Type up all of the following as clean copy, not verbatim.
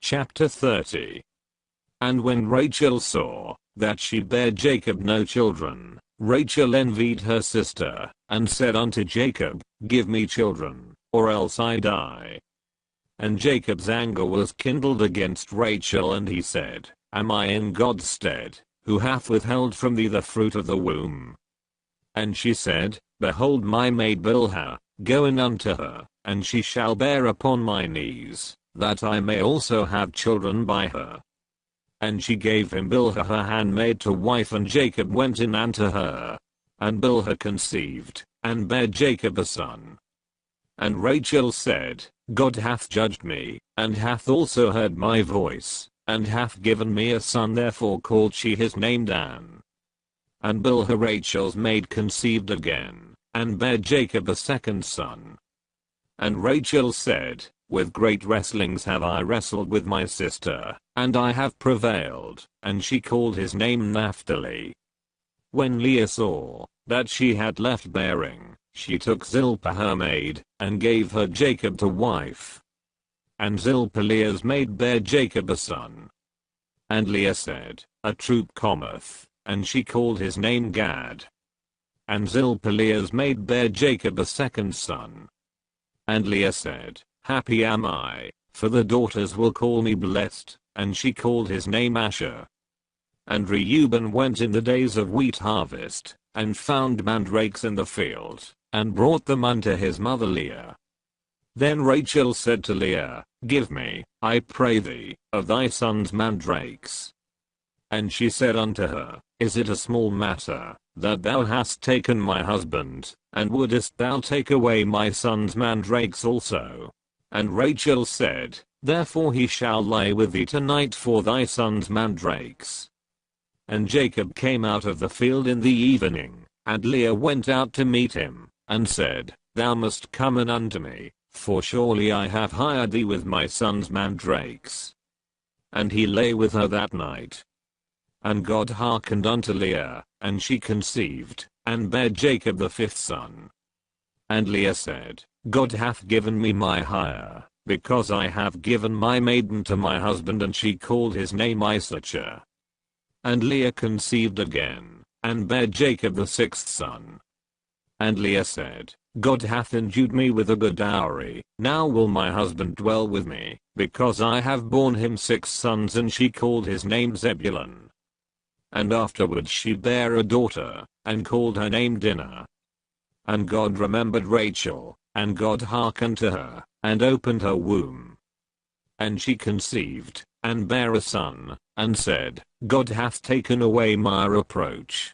Chapter 30. And when Rachel saw that she bare Jacob no children, Rachel envied her sister, and said unto Jacob, Give me children, or else I die. And Jacob's anger was kindled against Rachel, and he said, Am I in God's stead, who hath withheld from thee the fruit of the womb? And she said, Behold my maid Bilhah, go in unto her, and she shall bear upon my knees, that I may also have children by her. And she gave him Bilhah her handmaid to wife, and Jacob went in unto her. And Bilhah conceived, and bare Jacob a son. And Rachel said, God hath judged me, and hath also heard my voice, and hath given me a son, therefore called she his name Dan. And Bilhah Rachel's maid conceived again, and bare Jacob a second son. And Rachel said, With great wrestlings have I wrestled with my sister, and I have prevailed, and she called his name Naphtali. When Leah saw that she had left bearing, she took Zilpah her maid, and gave her Jacob to wife. And Zilpah Leah's maid bare Jacob a son. And Leah said, A troop cometh, and she called his name Gad. And Zilpah Leah's maid bare Jacob a second son. And Leah said, Happy am I, for the daughters will call me blessed, and she called his name Asher. And Reuben went in the days of wheat harvest, and found mandrakes in the field, and brought them unto his mother Leah. Then Rachel said to Leah, Give me, I pray thee, of thy son's mandrakes. And she said unto her, Is it a small matter, that thou hast taken my husband, and wouldest thou take away my son's mandrakes also? And Rachel said, Therefore he shall lie with thee tonight for thy son's mandrakes. And Jacob came out of the field in the evening, and Leah went out to meet him, and said, Thou must come in unto me, for surely I have hired thee with my son's mandrakes. And he lay with her that night. And God hearkened unto Leah, and she conceived, and bare Jacob the fifth son. And Leah said, God hath given me my hire, because I have given my maiden to my husband, and she called his name Issachar. And Leah conceived again, and bare Jacob the sixth son. And Leah said, God hath endued me with a good dowry, now will my husband dwell with me, because I have borne him 6 sons, and she called his name Zebulun. And afterwards she bare a daughter, and called her name Dinah. And God remembered Rachel, and God hearkened to her, and opened her womb. And she conceived, and bare a son, and said, God hath taken away my reproach.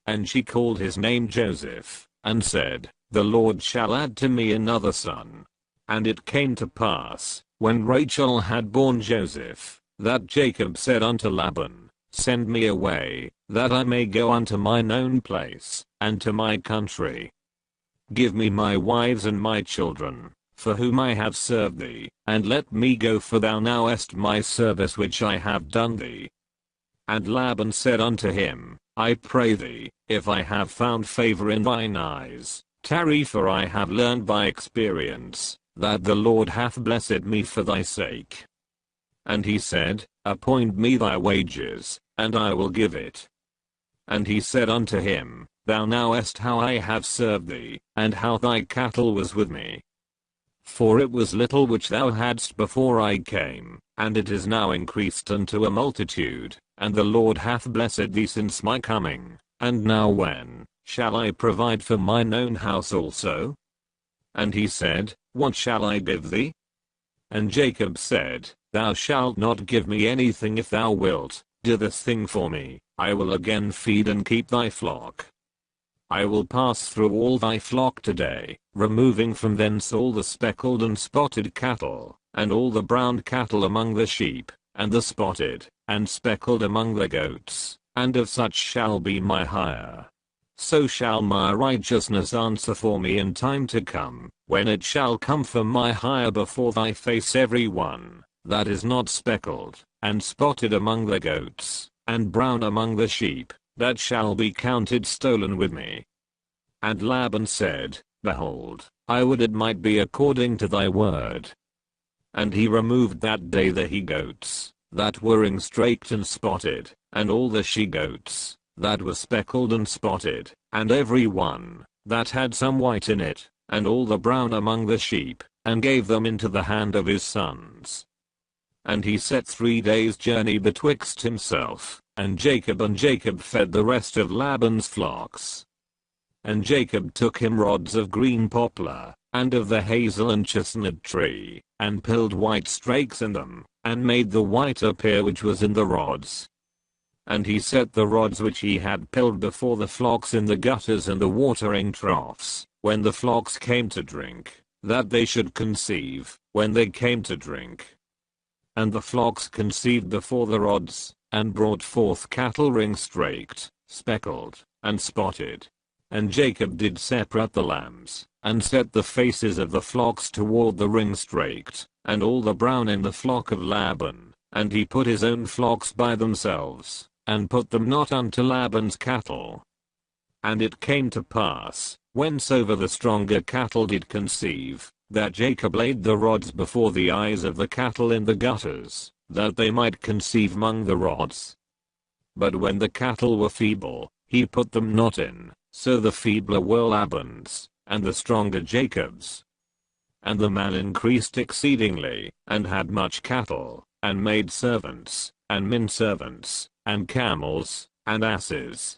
And she called his name Joseph, and said, The Lord shall add to me another son. And it came to pass, when Rachel had borne Joseph, that Jacob said unto Laban, Send me away, that I may go unto mine own place, and to my country. Give me my wives and my children, for whom I have served thee, and let me go, for thou knowest my service which I have done thee. And Laban said unto him, I pray thee, if I have found favor in thine eyes, tarry, for I have learned by experience, that the Lord hath blessed me for thy sake. And he said, Appoint me thy wages, and I will give it. And he said unto him, Thou knowest how I have served thee, and how thy cattle was with me. For it was little which thou hadst before I came, and it is now increased unto a multitude, and the Lord hath blessed thee since my coming, and now when shall I provide for mine own house also? And he said, What shall I give thee? And Jacob said, Thou shalt not give me anything. If thou wilt do this thing for me, I will again feed and keep thy flock. I will pass through all thy flock today, removing from thence all the speckled and spotted cattle, and all the brown cattle among the sheep, and the spotted and speckled among the goats, and of such shall be my hire. So shall my righteousness answer for me in time to come, when it shall come for my hire before thy face, every one that is not speckled and spotted among the goats, and brown among the sheep, that shall be counted stolen with me. And Laban said, Behold, I would it might be according to thy word. And he removed that day the he-goats, that were ring-straked and spotted, and all the she-goats, that were speckled and spotted, and every one, that had some white in it, and all the brown among the sheep, and gave them into the hand of his sons. And he set 3 days' journey betwixt himself and Jacob fed the rest of Laban's flocks. And Jacob took him rods of green poplar, and of the hazel and chestnut tree, and pilled white strakes in them, and made the white appear which was in the rods. And he set the rods which he had pilled before the flocks in the gutters and the watering troughs, when the flocks came to drink, that they should conceive, when they came to drink. And the flocks conceived before the rods, and brought forth cattle ring-straked, speckled, and spotted. And Jacob did separate the lambs, and set the faces of the flocks toward the ring-straked, and all the brown in the flock of Laban, and he put his own flocks by themselves, and put them not unto Laban's cattle. And it came to pass, whensoever the stronger cattle did conceive, that Jacob laid the rods before the eyes of the cattle in the gutters, that they might conceive among the rods. But when the cattle were feeble, he put them not in, so the feebler were Laban's, and the stronger Jacob's. And the man increased exceedingly, and had much cattle, and maid servants, and men servants, and camels, and asses,